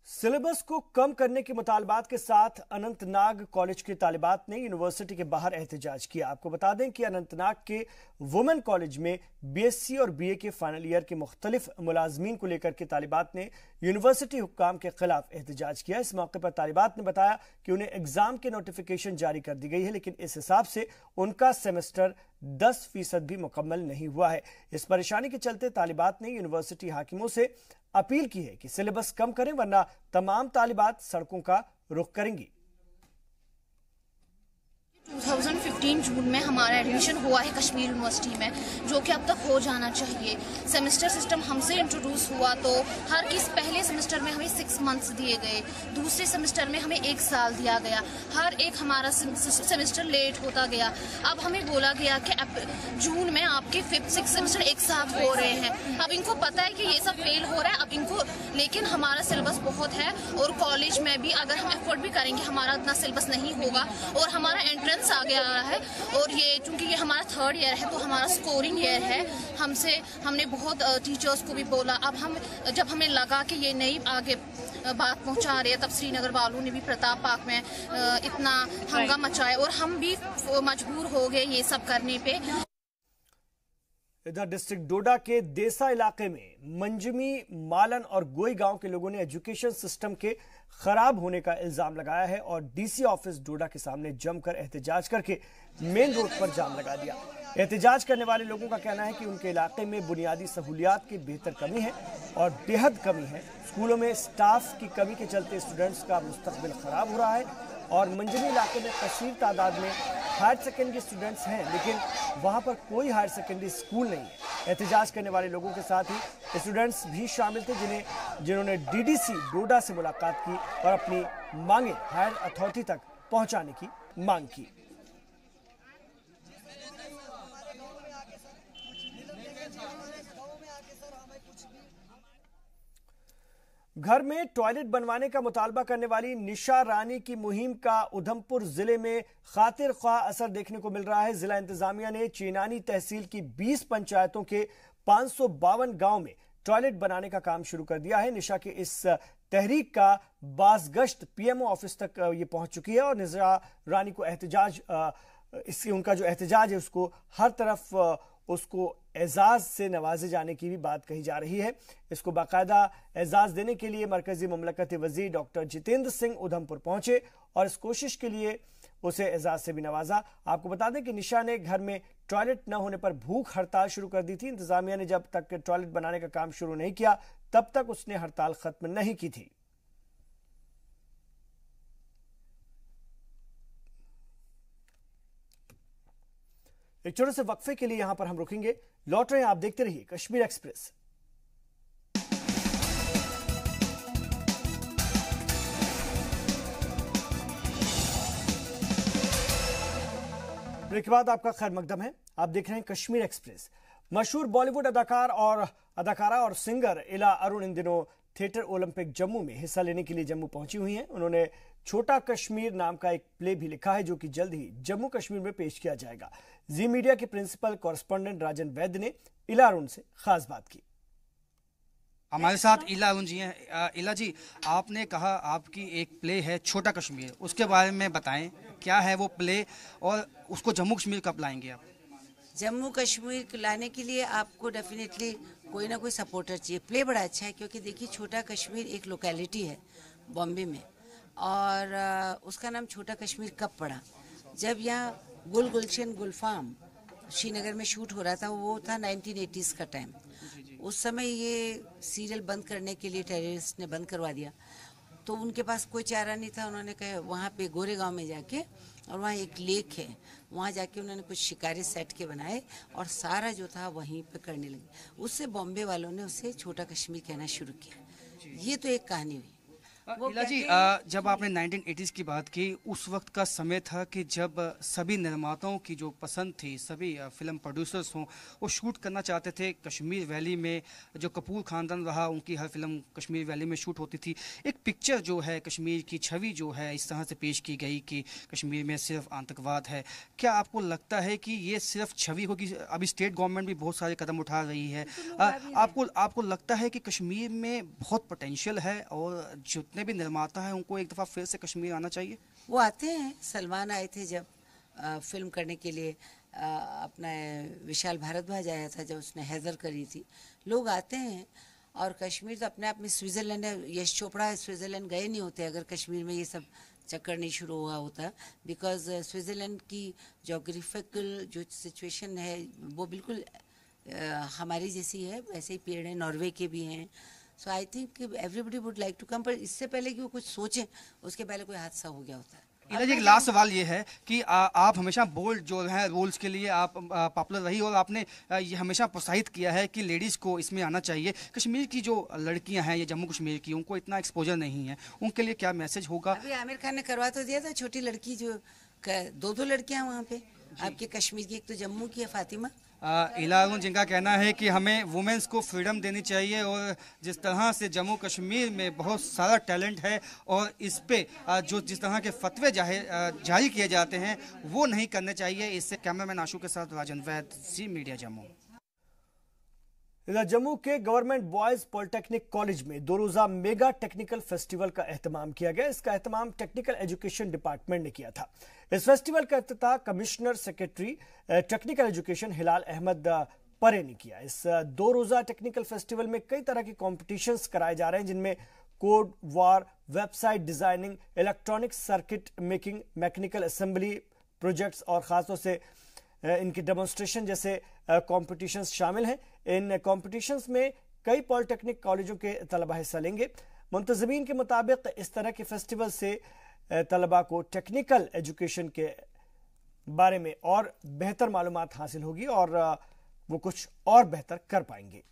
सिलेबस को कम करने के मुतालबात के साथ अनंतनाग कॉलेज के तालिबात ने यूनिवर्सिटी के बाहर एहतजाज किया। आपको बता दें कि अनंतनाग के वुमेन कॉलेज में BSc और BA के फाइनल ईयर के मुख्तलिफ मुलाजमीन को लेकर के तालिबात ने यूनिवर्सिटी हुक्काम के खिलाफ एहतजाज किया। इस मौके पर तालिबात ने बताया कि उन्हें एग्जाम के नोटिफिकेशन जारी कर दी गई है, लेकिन इस हिसाब से उनका सेमेस्टर 10% भी मुकम्मल नहीं हुआ है। इस परेशानी के चलते तालिबात ने यूनिवर्सिटी हाकिमों से अपील की है कि सिलेबस कम करें, वरना तमाम तालिबात सड़कों का रुख करेंगी। 2015 जून में हमारा एडमिशन हुआ है कश्मीर यूनिवर्सिटी में, जो कि अब तक हो जाना चाहिए। सेमेस्टर सिस्टम हमसे इंट्रोड्यूस हुआ तो हर किस पहले सेमेस्टर में हमें 6 मंथ्स दिए गए, दूसरे सेमेस्टर में हमें 1 साल दिया गया, हर एक हमारा सेमेस्टर लेट होता गया। अब हमें बोला गया कि अब जून में आपके 5th-6th सेमेस्टर एक साथ हो रहे हैं। अब इनको पता है कि ये सब फेल हो रहा है अब इनको, लेकिन हमारा सिलेबस बहुत है और कॉलेज में भी अगर हम एफर्ट भी करेंगे हमारा इतना सिलेबस नहीं होगा और हमारा एंट्रेंस आगे आ रहा है। और ये चूंकि ये हमारा 3rd ईयर है तो हमारा स्कोरिंग ईयर है। हमने बहुत टीचर्स को भी बोला। अब जब हमें लगा कि ये नहीं आगे बात पहुंचा रहे हैं, तब श्रीनगर वालों ने भी प्रताप पार्क में इतना हंगामा मचाया और हम भी मजबूर हो गए ये सब करने पे। इधर डिस्ट्रिक्ट डोडा के देसा इलाके में मंजमी, मालन और गोई गांव के लोगों ने एजुकेशन सिस्टम के खराब होने का इल्जाम लगाया है और DC ऑफिस डोडा के सामने जमकर एहतजाज करके मेन रोड पर जाम लगा दिया। एहतजाज करने वाले लोगों का कहना है कि उनके इलाके में बुनियादी सहूलियात की बेहतर कमी है और बेहद कमी है। स्कूलों में स्टाफ की कमी के चलते स्टूडेंट्स का मुस्तकबिल खराब हो रहा है और मंजमी इलाके में कसीर तादाद में हायर सेकेंडरी स्टूडेंट्स हैं, लेकिन वहां पर कोई हायर सेकेंडरी स्कूल नहीं है। एहतजाज करने वाले लोगों के साथ ही स्टूडेंट्स भी शामिल थे जिन्होंने डीडीसी डोडा से मुलाकात की और अपनी मांगे हायर अथॉरिटी तक पहुंचाने की मांग की। घर में टॉयलेट बनवाने का मुतालबा करने वाली निशा रानी की मुहिम का उधमपुर जिले में खातिर ख्वाह असर देखने को मिल रहा है। जिला इंतजामिया ने चीनानी तहसील की 20 पंचायतों के 552 गांव में टॉयलेट बनाने का काम शुरू कर दिया है। निशा के इस तहरीक का बाज़गश्त पीएमओ ऑफिस तक ये पहुंच चुकी है और निशा रानी को उनका जो एहतजाज है उसको हर तरफ उसको एजाज से नवाजे जाने की भी बात कही जा रही है। इसको बाकायदा एजाज देने के लिए मरकजी मुमलकती वजीर डॉक्टर जितेंद्र सिंह उधमपुर पहुंचे और इस कोशिश के लिए उसे एजाज से भी नवाजा। आपको बता दें कि निशा ने घर में टॉयलेट न होने पर भूख हड़ताल शुरू कर दी थी। इंतजामिया ने जब तक टॉयलेट बनाने का काम शुरू नहीं किया तब तक उसने हड़ताल खत्म नहीं की थी। एक छोटे से वक्फे के लिए यहां पर हम रुकेंगे, लौट रहे हैं, आप देखते रहिए कश्मीर एक्सप्रेस। ब्रेक के बाद आपका खैर मकदम है, आप देख रहे हैं कश्मीर एक्सप्रेस। मशहूर बॉलीवुड अदाकारा और सिंगर इला अरुण इन दिनों थिएटर ओलंपिक जम्मू में हिस्सा लेने के लिए जम्मू पहुंची हुई हैं। उन्होंने छोटा कश्मीर नाम का एक प्ले भी लिखा है जो कि जल्द ही जम्मू कश्मीर में पेश किया जाएगा। जी मीडिया के प्रिंसिपल कॉरेस्पॉन्डेंट राजन वैद्य ने इला अरुण से खास बात की। हमारे साथ इला अरुण जी हैं। इला जी, आपने कहा आपकी एक प्ले है छोटा कश्मीर, उसके बारे में बताएं, क्या है वो प्ले और उसको जम्मू कश्मीर कब लाएंगे आप? जम्मू कश्मीर लाने के लिए आपको डेफिनेटली कोई ना कोई सपोर्टर चाहिए। प्ले बड़ा अच्छा है क्योंकि देखिए छोटा कश्मीर एक लोकेलिटी है बॉम्बे में और उसका नाम छोटा कश्मीर कब पड़ा, जब यहाँ गुलशन गुलफाम श्रीनगर में शूट हो रहा था, वो था 1980s का टाइम। उस समय ये सीरियल बंद करने के लिए टेररिस्ट ने बंद करवा दिया, तो उनके पास कोई चारा नहीं था। उन्होंने कहा वहाँ पे गोरेगांव में जाके, और वहाँ एक लेक है, वहाँ जाके उन्होंने कुछ शिकारी सेट के बनाए और सारा जो था वहीं पे करने लगे। उससे बॉम्बे वालों ने उसे छोटा कश्मीर कहना शुरू किया। ये तो एक कहानी हुई। इला जी, जब आपने 1980s की बात की, उस वक्त का समय था कि जब सभी निर्माताओं की जो पसंद थी, सभी फिल्म प्रोड्यूसर्स हों, वो शूट करना चाहते थे कश्मीर वैली में। जो कपूर खानदान रहा, उनकी हर फिल्म कश्मीर वैली में शूट होती थी। एक पिक्चर जो है कश्मीर की, छवि जो है इस तरह से पेश की गई कि कश्मीर में सिर्फ आतंकवाद है। क्या आपको लगता है कि ये सिर्फ छवि होगी? अभी स्टेट गवर्नमेंट भी बहुत सारे कदम उठा रही है। आपको लगता है कि कश्मीर में बहुत पोटेंशियल है और जितने भी निर्माता है उनको एक दफा फिर से कश्मीर आना चाहिए? वो आते हैं। सलमान आए थे जब फिल्म करने के लिए, अपना विशाल भारद्वाज आया था जब उसने हैदर करी थी। लोग आते हैं और कश्मीर तो अपने आप में स्विट्जरलैंड है। यश चोपड़ा स्विट्जरलैंड गए नहीं होते अगर कश्मीर में ये सब चक्कर नहीं शुरू हुआ होता, बिकॉज स्विट्जरलैंड की जोग्राफिकल जो सिचुएशन है वो बिल्कुल हमारी जैसी है, वैसे ही पेड़ हैं, नॉर्वे के भी हैं। So I think everybody would like to come, पर इससे पहले कि वो कुछ सोचें उसके पहले कोई हादसा हो गया होता है। इला जी, एक लास्ट सवाल ये है कि आप हमेशा बोल्ड जो है रोल्स के लिए आप पॉपुलर रही और आपने ये हमेशा प्रोत्साहित किया है कि लेडीज़ को इसमें आना चाहिए। कश्मीर की जो लड़कियां हैं, ये जम्मू कश्मीर की, उनको इतना एक्सपोजर नहीं है, उनके लिए क्या मैसेज होगा? अभी आमिर खान ने करवा तो दिया था, छोटी लड़की जो दो लड़कियां वहाँ पे आपके कश्मीर की, एक तो जम्मू की है फातिमा। इला अरुण जिनका कहना है कि हमें वुमेन्स को फ्रीडम देनी चाहिए और जिस तरह से जम्मू कश्मीर में बहुत सारा टैलेंट है और इस पे जो जिस तरह के फतवे जारी किए जाते हैं वो नहीं करने चाहिए। इससे कैमरामैन आशु के साथ राजन वैद्य, जी मीडिया जम्मू। इधर जम्मू के गवर्नमेंट बॉयज पॉलिटेक्निक कॉलेज में 2 रोजा मेगा टेक्निकल फेस्टिवल का एहतमाम किया गया। इसका एहतमाम टेक्निकल एजुकेशन डिपार्टमेंट ने किया था। इस फेस्टिवल का इफ्तिताह कमिश्नर सेक्रेटरी टेक्निकल एजुकेशन हिलाल अहमद परे ने किया। इस 2 रोजा टेक्निकल फेस्टिवल में कई तरह के कॉम्पिटिशंस कराए जा रहे हैं, जिनमें code war, website designing, electronic circuit making, mechanical assembly projects और खासतौर से इनकी डेमोन्स्ट्रेशन जैसे कॉम्पिटिशंस शामिल हैं। इन कॉम्पिटिशंस में कई पॉलिटेक्निक कॉलेजों के तलबा हिस्सा लेंगे। मुंतज़मीन के मुताबिक इस तरह के फेस्टिवल से तलबा को टेक्निकल एजुकेशन के बारे में और बेहतर मालूमात हासिल होगी और वो कुछ और बेहतर कर पाएंगे।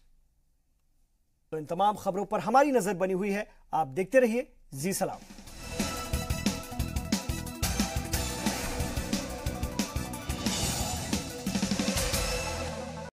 तो इन तमाम खबरों पर हमारी नजर बनी हुई है। आप देखते रहिए जी सलाम।